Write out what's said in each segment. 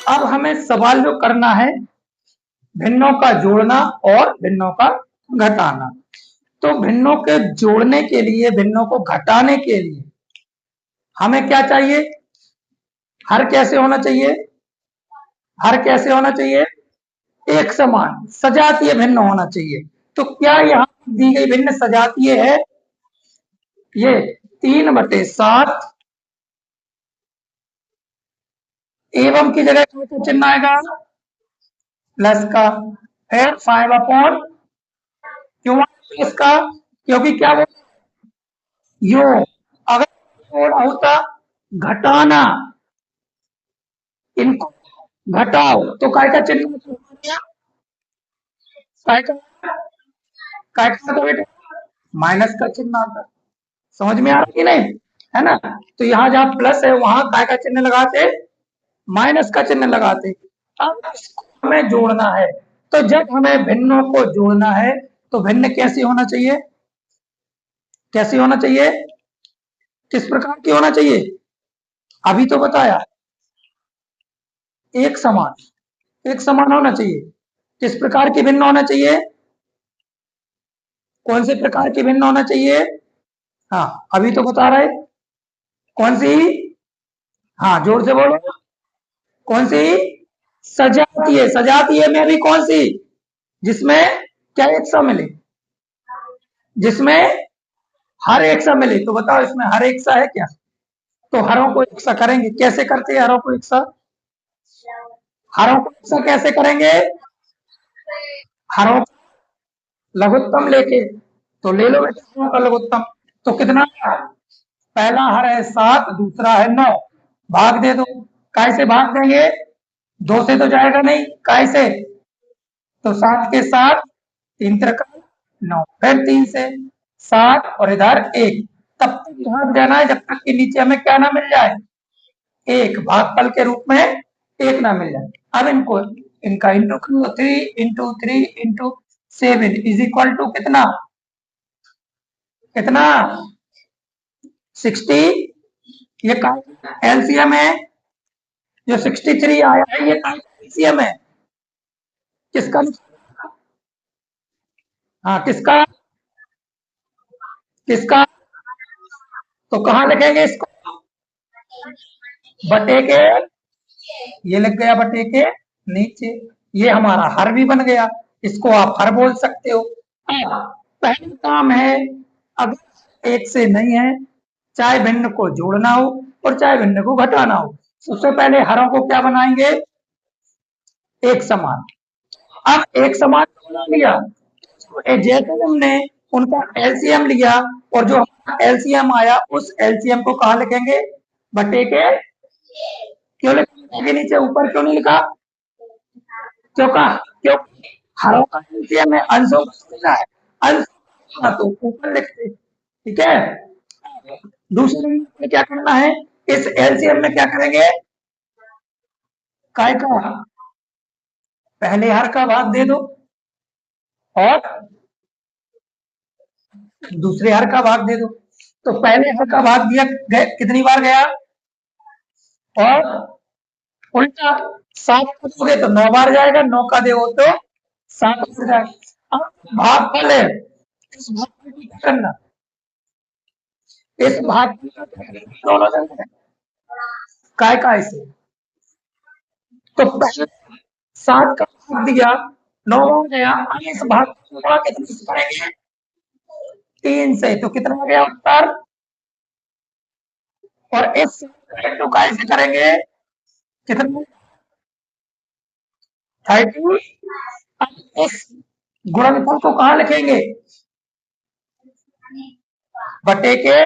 अब हमें सवाल जो करना है भिन्नों का जोड़ना और भिन्नों का घटाना। तो भिन्नों के जोड़ने के लिए, भिन्नों को घटाने के लिए हमें क्या चाहिए? हर कैसे होना चाहिए? हर कैसे होना चाहिए? एक समान सजातीय भिन्न होना चाहिए। तो क्या यहाँ दी गई भिन्न सजातीय है? ये 3/7 एवं की जगह क्या चिन्ह आएगा? प्लस का। फिर 5 क्यों प्लस का? क्योंकि क्या वो यो अगर होता घटाना, इनको घटाओ तो काय का चिन्ह काय का बेटा माइनस का चिन्ह आता। समझ में आ रहा कि नहीं? है ना? तो यहाँ जहाँ प्लस है वहां काय का चिन्ह लगाते, माइनस का चिन्ह लगाते। अब इसको हमें जोड़ना है, तो जब हमें भिन्नों को जोड़ना है तो भिन्न कैसी होना चाहिए? कैसी होना चाहिए? किस प्रकार की होना चाहिए? अभी तो बताया एक समान, एक समान होना चाहिए। किस प्रकार की भिन्न होना चाहिए? कौन से प्रकार की भिन्न होना चाहिए? हाँ अभी तो बता रहे। कौन सी? हाँ जोर से बोलो। कौन सी? सजातीय। सजातीय में भी कौन सी? जिसमें क्या एक सा मिले, जिसमें हर एक सा मिले। तो बताओ इसमें हर एक सा है क्या? तो हरों को एक सा करेंगे। कैसे करते हैं हरों को एक सा? हरों को एक सा कैसे करेंगे? हरों लघुत्तम लेके। तो ले लो बेटा हरों का लघुत्तम। तो कितना? पहला हर है 7, दूसरा है 9। भाग दे दो। काय से भाग देंगे? 2 से तो जाएगा नहीं। काय से? तो 7 के 7, 3 त्रिका 9, फिर 3 से 7 और इधर 1। तब तक भाग जाना है जब तक कि नीचे हमें क्या ना मिल जाए? एक भागफल के रूप में एक ना मिल जाए। अब इनको इनका इंटू करो। 3 × 3 × 7 इज इक्वल टू कितना? कितना? 60। ये का एलसीएम है। जो 63 आया है ये का एलसीएम है। किसका? हाँ किसका? किसका? तो कहाँ लिखेंगे इसको? बटे के, ये लग गया बटे के नीचे। ये हमारा हर भी बन गया। इसको आप हर बोल सकते हो। पहला काम है, अगर एक से नहीं है, चाहे भिन्न को जोड़ना हो और चाहे भिन्न को घटाना हो, सबसे पहले हरों को क्या बनाएंगे? एक समान। अब एक समान बना लिया, जैसे हमने उनका एलसीएम लिया और जो एलसीएम आया उस एलसीएम को कहाँ लिखेंगे? बटे के। क्यों लिखेंगे नीचे, ऊपर क्यों नहीं लिखा? क्यों? हरों का एलसीएम है, अंशों का लिखा है। अंश तो ऊपर लिखते। ठीक है। दूसरे में क्या करना है? इस एलसीएम में क्या करेंगे? काय का पहले हर का भाग दे दो और दूसरे हर का भाग दे दो। तो पहले हर का भाग दिया कितनी बार गया? और उल्टा 7 का दोगे तो 9 बार जाएगा, 9 का दो तो 7 बार जाएगा। अब भाग फल है, इस भाग को क्या करना? इस भाग दोनों जगह काय से। तो पहले 7 का भाग दिया, 9 बार गया। अब इस भाग को कितने से करेंगे? 3 से। तो कितना गया उत्तर? और इस टू काय से करेंगे? कितना? 30। अब इस गुणनफल को कहाँ लिखेंगे? बटे के।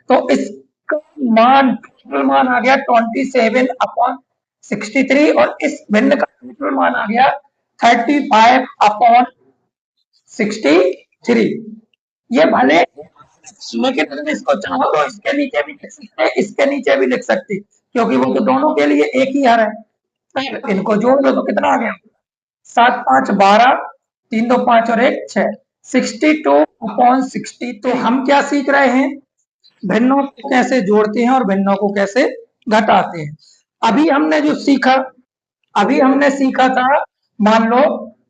तो इसका मान, टोटल मान आ गया 27/63 और इस भिन्न का टोटल मान आ गया 35/63। ये भले, लेकिन अगर इसको चाहो तो इसके नीचे भी लिख सकते हैं, इसके नीचे भी लिख सकते, क्योंकि वो तो दोनों के लिए एक ही हर है। इनको जोड़ दो तो कितना आ गया? 7 5 12, 3 2 5 और 1 6, 62/60। तो हम क्या सीख रहे हैं? भिन्नों को कैसे जोड़ते हैं और भिन्नों को कैसे घटाते हैं। अभी हमने जो सीखा अभी हमने सीखा था, मान लो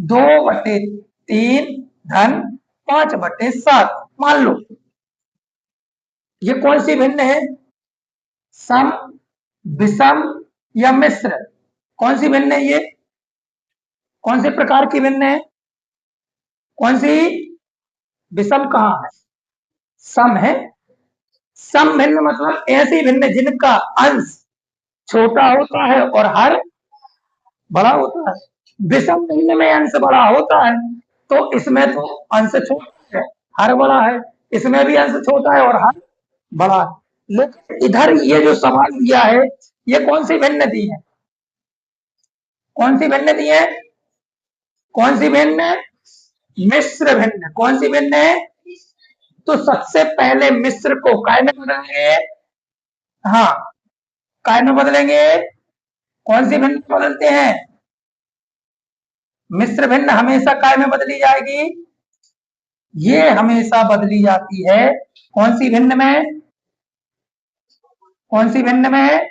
2/3 धन 5/7, मान लो ये कौन सी भिन्न है, सम, विषम या मिश्र? कौन सी भिन्न है ये, कौन से प्रकार की भिन्न है, कौन सी? विषम कहाँ है, सम है। सम भिन्न मतलब ऐसी भिन्न जिनका अंश छोटा होता है और हर बड़ा होता है। विषम भिन्न में अंश बड़ा होता है, तो इसमें तो अंश छोटा है, हर बड़ा है, इसमें भी अंश छोटा है और हर बड़ा है। लेकिन इधर ये जो सवाल दिया है, ये कौन सी भिन्न दी है, कौन सी भिन्न दी है, कौन सी भिन्न? मिश्र भिन्न। कौन सी भिन्न है? तो सबसे पहले मिश्र को काय में बदलेंगे, हाँ काय में बदलेंगे। कौन सी भिन्न बदलते हैं? मिश्र भिन्न हमेशा काय में बदली जाएगी, ये हमेशा बदली जाती है कौन सी भिन्न में, कौन सी भिन्न में?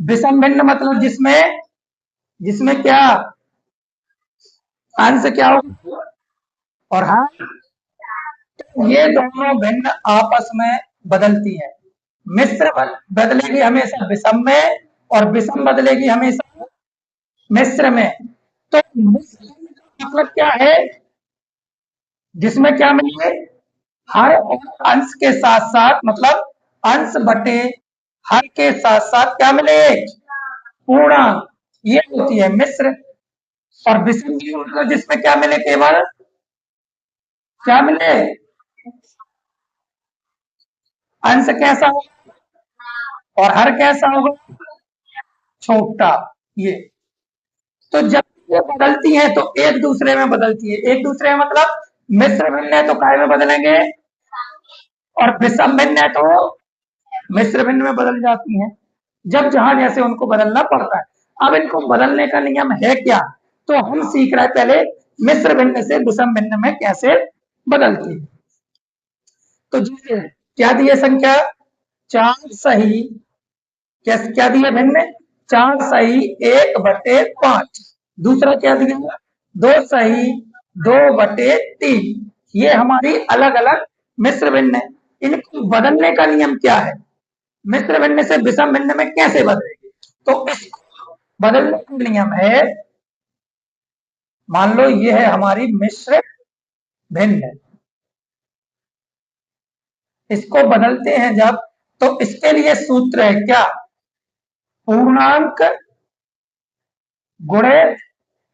विषम भिन्न मतलब जिसमें, जिसमें क्या अंश क्या होगा और हाँ, ये दोनों भिन्न आपस में बदलती है। मिश्र बदलेगी हमेशा विषम में और विषम बदलेगी हमेशा मिश्र में। तो मिश्र का मतलब क्या है, जिसमें क्या मिले, हर और अंश के साथ साथ, मतलब अंश बटे हर के साथ साथ क्या मिले, पूर्णांक, ये होती है मिश्र। और विषम मतलब जिसमें क्या मिले, केवल क्या मिले, अंश कैसा होगा और हर कैसा होगा, छोटा। ये तो जब ये बदलती है तो एक दूसरे में बदलती है, एक दूसरे में मतलब मिश्र भिन्न है तो काय में बदलेंगे और विषम भिन्न है तो मिश्र भिन्न में बदल जाती है, जब जहां जैसे उनको बदलना पड़ता है। अब इनको बदलने का नियम है क्या, तो हम सीख रहे हैं पहले मिश्र भिन्न से विषम भिन्न में कैसे बदलती है। तो जी क्या दिए संख्या, 4 सही, क्या दिया भिन्न, 4 सही 1/5। दूसरा क्या दिया, 2 सही 2/3। ये हमारी अलग अलग मिश्र भिन्न है। इनको बदलने का नियम क्या है, मिश्र भिन्न से विषम भिन्न में कैसे बदलेगी, तो इसको बदलने का नियम है, मान लो ये है हमारी मिश्र भिन्न, इसको बदलते हैं जब, तो इसके लिए सूत्र है क्या, पूर्णांक गुणे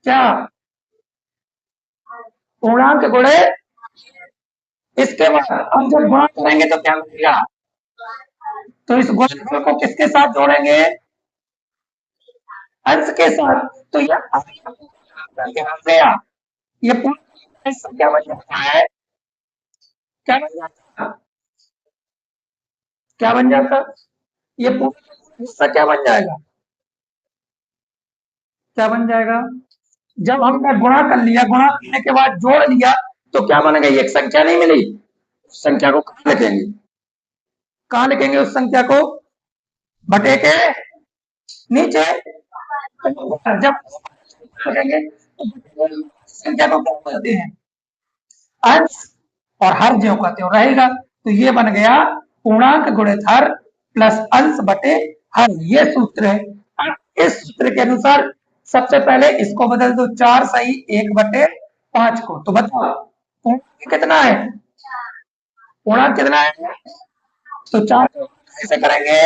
क्या, पूर्णांक गुणे, इसके बाद अब जब गुणा करेंगे तो क्या मिलेगा, तो इस गुणनफल को किसके साथ जोड़ेंगे, अंश के साथ। तो ये गया, ये पूरा हिस्सा क्या बन जाता है, क्या बन जाता है, क्या बन जाता, ये पूरा हिस्सा क्या बन जाएगा, क्या बन जाएगा, जब हमने गुणा कर लिया, गुणा करने के बाद जोड़ लिया, तो क्या बन गई, एक संख्या नहीं मिली, उस संख्या को कहां लिखेंगे, कहां लिखेंगे उस संख्या को, बटे के नीचे। जब लिखेंगे तो संख्या को क्या कहते हैं, अंश, और हर ज्यों का त्यों रहेगा। तो ये बन गया पूर्णांक गुणित हर प्लस अंश बटे हर, ये सूत्र है। अब इस सूत्र के अनुसार सबसे पहले इसको बदल दो, 4 सही 1/5 को, तो बताओ पूर्णांक कितना है, पूर्णांक कितना है, तो 4 का कैसे करेंगे,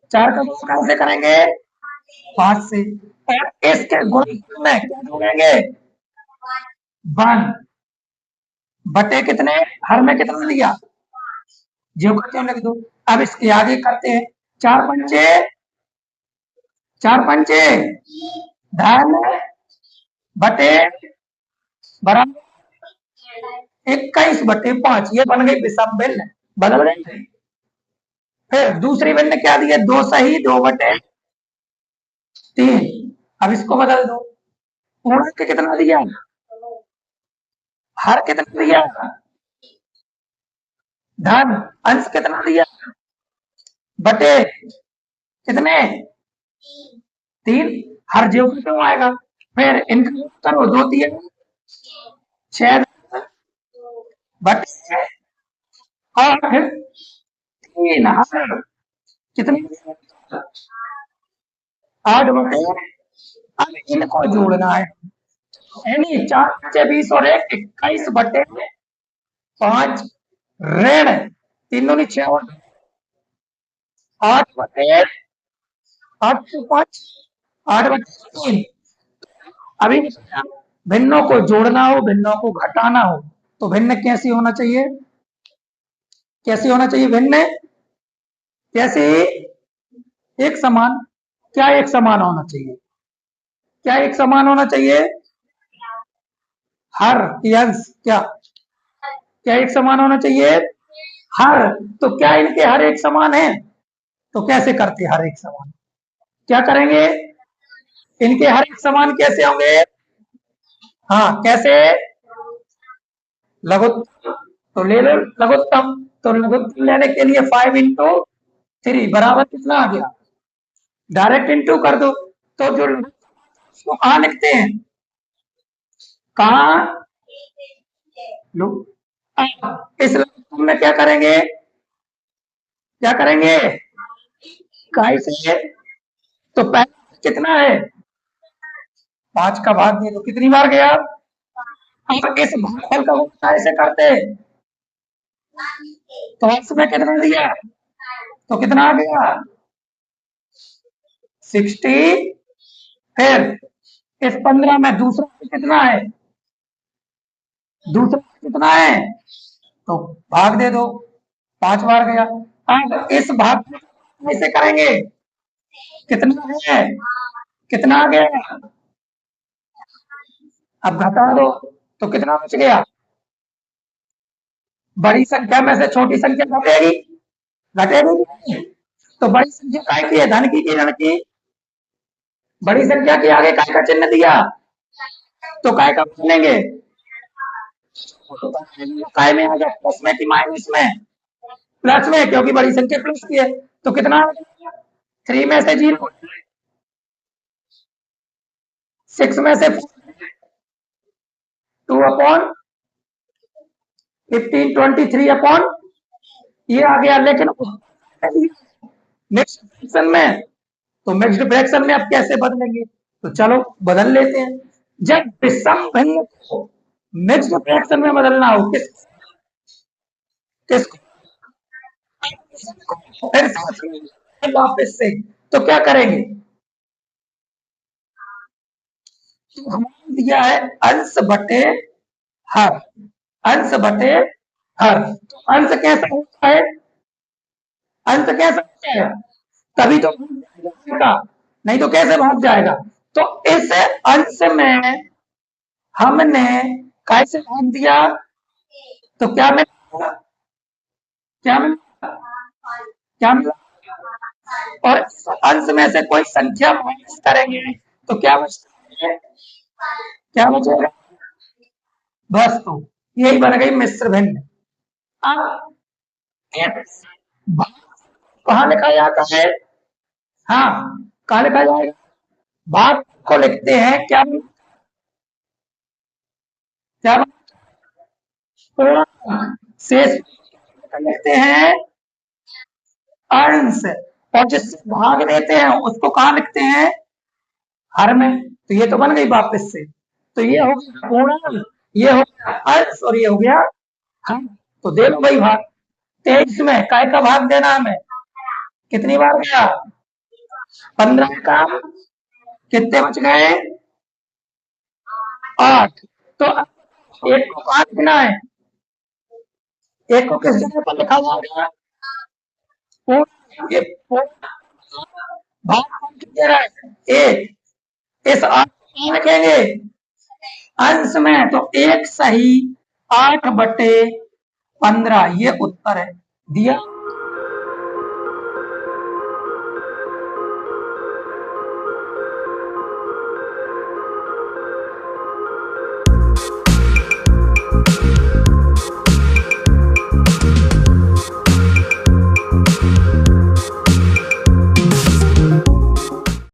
4 का गुणा कैसे करेंगे, 5 से, और इसके गुणनफल में क्या जोड़ेंगे, 1 बटे कितने, हर में कितना दिया, जो का त्यों लिख दो। अब इसके आगे करते हैं, 4 पंचे धन बटे बराबर 21/5, ये बन गई विषम भिन्न, बदल गई। फिर दूसरी भिन्न क्या दी है, 2 सही 2/3। अब इसको बदल दो, पूर्णांक कितना दिया, हर कितना दिया, धन, अंश कितना दिया, बटे कितने, 3 हर जीव का क्यों आएगा। फिर इनका करो 2 3 6 बटे 8 3 हर कितने 8 बटे। अब इनको जोड़ना है यानी 4 5 20 और 1 21 बटे 5 ऋण 3 दूनी 6 और 8 बटे 8 से 5 8 बटे 3। अभी भिन्नों को जोड़ना हो भिन्नों को घटाना हो तो भिन्न कैसी होना चाहिए, कैसी होना चाहिए भिन्न, कैसे एक समान। क्या एक समान होना चाहिए, क्या एक समान होना चाहिए, हर या अंश, क्या क्या एक समान होना चाहिए, हर। तो क्या इनके हर एक समान है, तो कैसे करते हर एक समान, क्या करेंगे, इनके हर एक समान कैसे होंगे, हाँ कैसे, लघुत्तम तो ले लो लघुत्तम, तो लघुत्तम लेने के लिए 5 इंटू 3 बराबर कितना आ गया, डायरेक्ट इंटू कर दो। तो जो उसको कहाँ लिखते हैं, कहाँ लो, इस लघुत्तम में क्या करेंगे, क्या करेंगे, काई से, तो पहले कितना है 5 का भाग दे दो, कितनी बार गया। अब इस भागफल का गुणा ऐसे करते तो अंश में कितना दिया, तो कितना आ गया 60। फिर इस 15 में दूसरा कितना है, दूसरा कितना है, तो भाग दे दो 5 बार गया। अब इस भाग को कैसे करेंगे, कितना है, कितना आ गया, अब घटा दो तो कितना बच गया, बड़ी संख्या में से छोटी संख्या घटेगी, घटेगी नहीं। तो बड़ी संख्या काय की है, धन की ऋण की, बड़ी संख्या के आगे काय का चिन्ह दिया, तो काय का बदलेंगे, काय में आ गया प्लस में कि माइनस में, प्लस में क्योंकि बड़ी संख्या प्लस की है। तो कितना 3 में से 0 6 में से 2 अपॉन 15 23 अपॉन ये आ गया। लेकिन नेक्स्ट फ्रैक्शन में, तो मिक्स्ड फ्रैक्शन में अब कैसे बदलेंगे, तो चलो बदल लेते हैं। जब विषम भिन्न को मिक्स्ड फ्रैक्शन में बदलना हो किस किसको, फिर वापस से तो क्या करेंगे, तो हमारे दिया है अंश बटे हर, अंश बटे हर। तो अंश कैसा होता है, अंश कैसा होता है, तभी तो का, नहीं तो कैसे भाग जाएगा। तो इस अंश में हमने कैसे भाग दिया, तो क्या मिला, क्या मिला, क्या मिला, और अंश में से कोई संख्या माइनस करेंगे तो क्या बचता है, क्या बचेगा, बस तो यही बन गई मिश्र भिन्न। अब कहाँ लिखा जाता है, हाँ कहाँ लिखा जाएगा, भाग को लिखते हैं क्या, क्या शेष लिखते हैं अंश, और जिससे भाग देते हैं उसको कहाँ लिखते हैं, हर में। तो ये तो बन गई वापस से, तो ये हो गया पूर्ण, ये हो गया अंश और ये हो गया हम। तो दे लो भाई भाग, 23 में काय का भाग देना हमें, कितनी बार गया 15 का, कितने बच गए 8। तो एक को कहाँ लिखना है, एक को किस जगह पर लिखा जाएगा, ये भाग कौन दे रहा है एक, इस 8 को लिखेंगे अंश में, तो 1 सही 8 बटे 15 ये उत्तर है दिया।